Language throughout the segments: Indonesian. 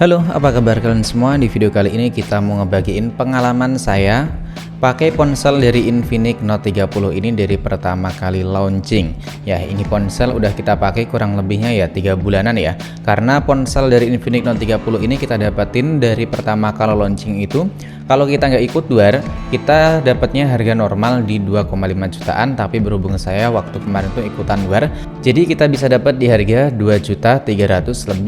Halo, apa kabar kalian semua? Di video kali ini kita mau ngebagiin pengalaman saya pakai ponsel dari Infinix Note 30 ini dari pertama kali launching. Ya, ini ponsel udah kita pakai kurang lebihnya ya 3 bulanan ya. Karena ponsel dari Infinix Note 30 ini kita dapetin dari pertama kali launching itu. Kalau kita nggak ikut duar, kita dapatnya harga normal di 2,5 jutaan, tapi berhubung saya waktu kemarin tuh ikutan duar, jadi kita bisa dapat di harga 2.350.000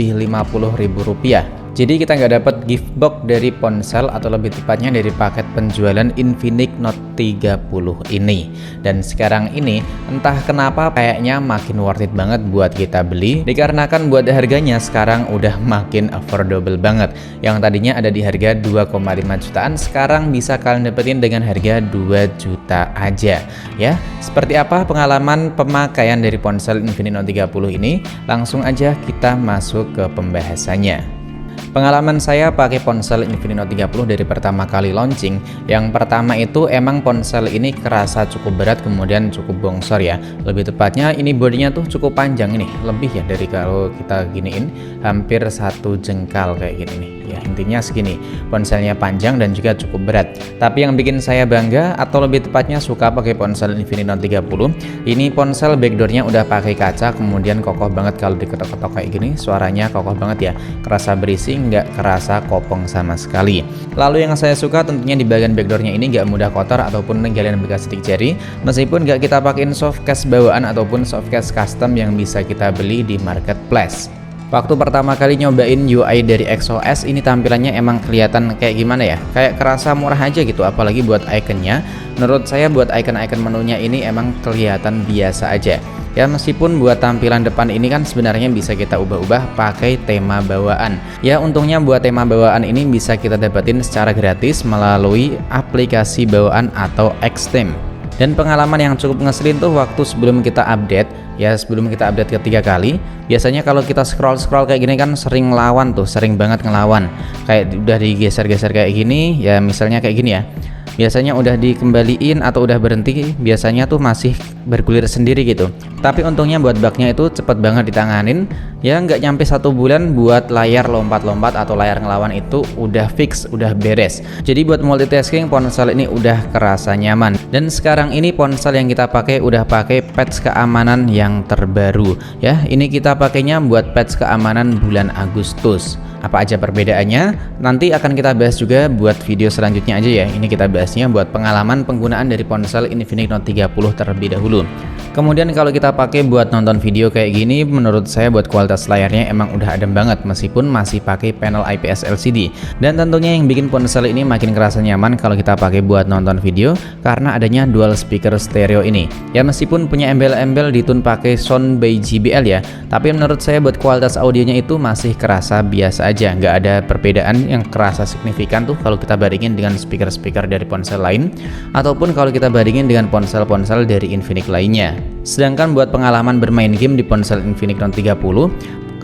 rupiah. Jadi kita nggak dapat gift box dari ponsel atau lebih tepatnya dari paket penjualan Infinix Note 30 ini. Dan sekarang ini entah kenapa kayaknya makin worth it banget buat kita beli, dikarenakan buat harganya sekarang udah makin affordable banget. Yang tadinya ada di harga 2,5 jutaan, sekarang bisa kalian dapetin dengan harga 2 juta aja. Ya, seperti apa pengalaman pemakaian dari ponsel Infinix Note 30 ini? Langsung aja kita masuk ke pembahasannya. Pengalaman saya pakai ponsel Infinix Note 30 dari pertama kali launching. Yang pertama itu emang ponsel ini kerasa cukup berat, kemudian cukup bongsor ya. Lebih tepatnya ini bodinya tuh cukup panjang ini, lebih ya dari kalau kita giniin, hampir 1 jengkal kayak gini nih. Ya, intinya segini. Ponselnya panjang dan juga cukup berat. Tapi yang bikin saya bangga atau lebih tepatnya suka pakai ponsel Infinix Note 30, ini ponsel backdoornya udah pakai kaca, kemudian kokoh banget kalau diketok-ketok kayak gini, suaranya kokoh banget ya. Kerasa berisik, nggak kerasa kopong sama sekali. Lalu yang saya suka tentunya di bagian backdoornya ini nggak mudah kotor ataupun ninggalin bekas sidik jari, meskipun nggak kita pakein softcase bawaan ataupun softcase custom yang bisa kita beli di marketplace. Waktu pertama kali nyobain UI dari XOS ini tampilannya emang kelihatan kayak gimana ya, kayak kerasa murah aja gitu, apalagi buat ikonnya. Menurut saya buat icon-icon menunya ini emang kelihatan biasa aja. Ya, meskipun buat tampilan depan ini kan sebenarnya bisa kita ubah-ubah pakai tema bawaan. Ya, untungnya buat tema bawaan ini bisa kita dapetin secara gratis melalui aplikasi bawaan atau Xtheme. Dan pengalaman yang cukup ngeselin tuh waktu sebelum kita update, ya sebelum kita update ketiga kali, biasanya kalau kita scroll kayak gini kan sering ngelawan tuh, sering banget ngelawan. Kayak udah digeser-geser kayak gini, ya misalnya kayak gini ya. Biasanya udah dikembaliin atau udah berhenti, biasanya tuh masih bergulir sendiri gitu. Tapi untungnya buat bugnya itu cepet banget ditanganin. Ya nggak nyampe 1 bulan buat layar lompat-lompat atau layar ngelawan itu udah fix, udah beres. Jadi buat multitasking ponsel ini udah kerasa nyaman. Dan sekarang ini ponsel yang kita pakai udah pakai patch keamanan yang terbaru. Ya, ini kita pakainya buat patch keamanan bulan Agustus. Apa aja perbedaannya? Nanti akan kita bahas juga buat video selanjutnya aja ya. Ini kita bahasnya buat pengalaman penggunaan dari ponsel Infinix Note 30 terlebih dahulu. Kemudian kalau kita pakai buat nonton video kayak gini, menurut saya buat kualitas layarnya emang udah adem banget meskipun masih pakai panel IPS LCD. Dan tentunya yang bikin ponsel ini makin kerasa nyaman kalau kita pakai buat nonton video karena adanya dual speaker stereo ini. Ya meskipun punya embel-embel ditune pakai sound by JBL ya, tapi menurut saya buat kualitas audionya itu masih kerasa biasa aja, nggak ada perbedaan yang kerasa signifikan tuh kalau kita bandingin dengan speaker-speaker dari ponsel lain ataupun kalau kita bandingin dengan ponsel-ponsel dari Infinix lainnya. Sedangkan buat pengalaman bermain game di ponsel Infinix Note 30,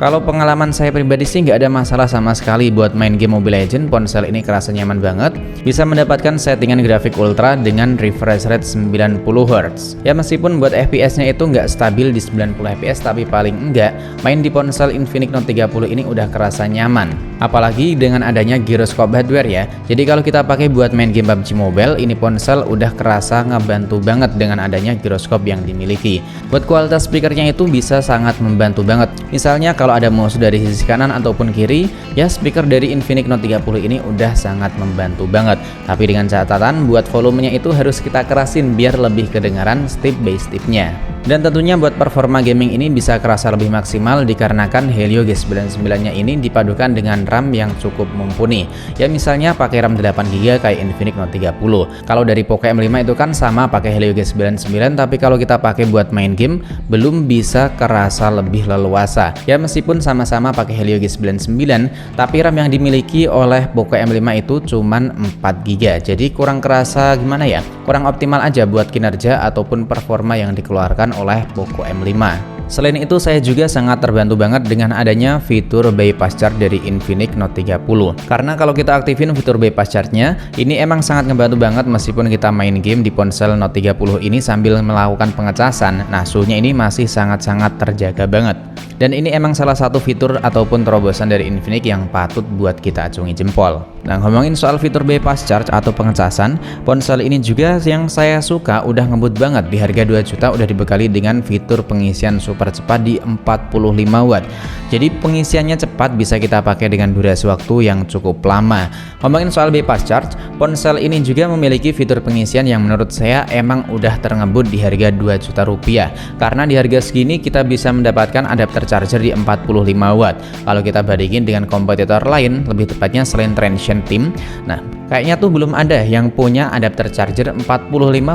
kalau pengalaman saya pribadi sih nggak ada masalah sama sekali buat main game Mobile Legends. Ponsel ini kerasa nyaman banget, bisa mendapatkan settingan grafik ultra dengan refresh rate 90 Hz. Ya meskipun buat FPS nya itu nggak stabil di 90 FPS, tapi paling enggak main di ponsel Infinix Note 30 ini udah kerasa nyaman. Apalagi dengan adanya gyroscope hardware ya. Jadi kalau kita pakai buat main game PUBG Mobile, ini ponsel udah kerasa ngebantu banget dengan adanya gyroscope yang dimiliki. Buat kualitas speakernya itu bisa sangat membantu banget. Misalnya kalau ada musuh dari sisi kanan ataupun kiri, ya speaker dari Infinix Note 30 ini udah sangat membantu banget. Tapi dengan catatan buat volumenya itu harus kita kerasin biar lebih kedengaran step by stepnya. Dan tentunya buat performa gaming ini bisa kerasa lebih maksimal dikarenakan Helio G99-nya ini dipadukan dengan RAM yang cukup mumpuni. Ya misalnya pakai RAM 8GB kayak Infinix Note 30. Kalau dari Poco M5 itu kan sama pakai Helio G99, tapi kalau kita pakai buat main game belum bisa kerasa lebih leluasa. Ya meskipun sama-sama pakai Helio G99, tapi RAM yang dimiliki oleh Poco M5 itu cuman 4GB. Jadi kurang kerasa gimana ya? Kurang optimal aja buat kinerja ataupun performa yang dikeluarkan oleh Poco M5. Selain itu saya juga sangat terbantu banget dengan adanya fitur bypass charge dari Infinix Note 30. Karena kalau kita aktifin fitur bypass charge-nya, ini emang sangat ngebantu banget meskipun kita main game di ponsel Note 30 ini sambil melakukan pengecasan. Nah, suhunya ini masih sangat-sangat terjaga banget. Dan ini emang salah satu fitur ataupun terobosan dari Infinix yang patut buat kita acungi jempol. Nah, ngomongin soal fitur bypass charge atau pengecasan, ponsel ini juga yang saya suka udah ngebut banget. Di harga 2 juta udah dibekali dengan fitur pengisian super cepat di 45 watt. Jadi pengisiannya cepat, bisa kita pakai dengan durasi waktu yang cukup lama. Ngomongin soal bypass charge, ponsel ini juga memiliki fitur pengisian yang menurut saya emang udah terngebut di harga 2 juta rupiah. Karena di harga segini kita bisa mendapatkan adapter charger di 45 watt. Kalau kita bandingin dengan kompetitor lain, lebih tepatnya selain Transsion Team, nah kayaknya tuh belum ada yang punya adapter charger 45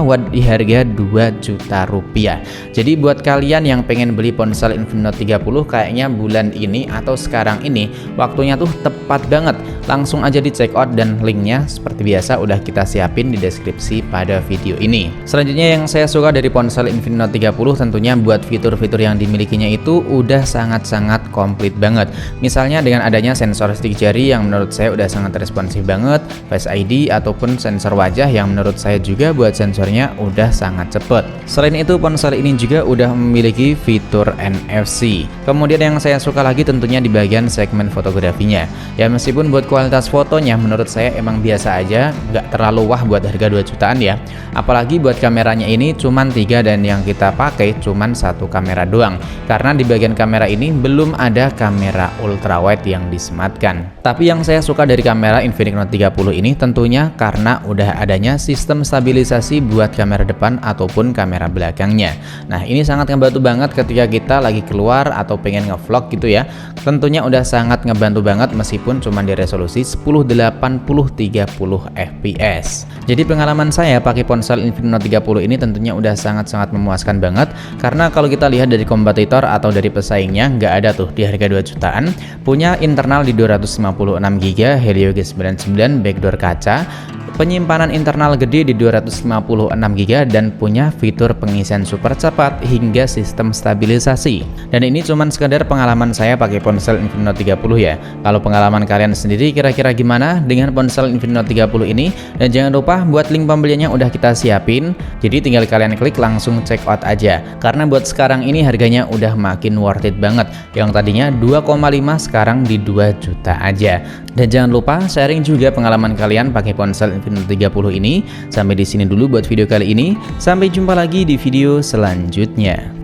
watt di harga 2 juta rupiah. Jadi buat kalian yang pengen beli ponsel Infinix Note 30 kayaknya bulan ini atau sekarang ini waktunya tuh tepat banget. Langsung aja di check out dan linknya seperti biasa udah kita siapin di deskripsi pada video ini. Selanjutnya yang saya suka dari ponsel Infinix Note 30 tentunya buat fitur-fitur yang dimilikinya itu udah sangat-sangat komplit banget. Misalnya dengan adanya sensor sidik jari yang menurut saya udah sangat responsif banget, Face ID ataupun sensor wajah yang menurut saya juga buat sensornya udah sangat cepet. Selain itu ponsel ini juga udah memiliki fitur NFC. Kemudian yang saya suka lagi tentunya di bagian segmen fotografinya. Ya meskipun buat kualitas fotonya menurut saya emang biasa aja, nggak terlalu wah buat harga 2 jutaan ya. Apalagi buat kameranya ini cuman 3 dan yang kita pakai cuman 1 kamera doang. Karena di bagian kamera ini belum ada kamera ultrawide yang disematkan. Tapi yang saya suka dari kamera Infinix Note 30 ini tentunya karena udah adanya sistem stabilisasi buat kamera depan ataupun kamera belakangnya. Nah, ini sangat ngebantu banget ketika kita lagi keluar atau pengen ngevlog gitu ya. Tentunya udah sangat ngebantu banget meskipun cuma di resolusi 1080-30 fps. Jadi pengalaman saya pakai ponsel Infinix Note 30 ini tentunya udah sangat-sangat memuaskan banget karena kalau kita lihat dari kompetitor atau dari pesaingnya nggak ada tuh di harga 2 jutaan punya internal di 256 GB Helio G99 backdoor kaca, penyimpanan internal gede di 256 GB dan punya fitur pengisian super cepat hingga sistem stabilisasi. Dan ini cuman sekedar pengalaman saya pakai ponsel Infinix Note 30 ya. Kalau pengalaman kalian sendiri kira-kira gimana dengan ponsel Infinix Note 30 ini? Dan jangan lupa buat link pembeliannya udah kita siapin. Jadi tinggal kalian klik langsung check out aja. Karena buat sekarang ini harganya udah makin worth it banget. Yang tadinya 2,5 sekarang di 2 juta aja. Dan jangan lupa sharing juga pengalaman kalian pakai ponsel Infinix Note 30 ini. Sampai di sini dulu buat video kali ini. Sampai jumpa lagi di video selanjutnya.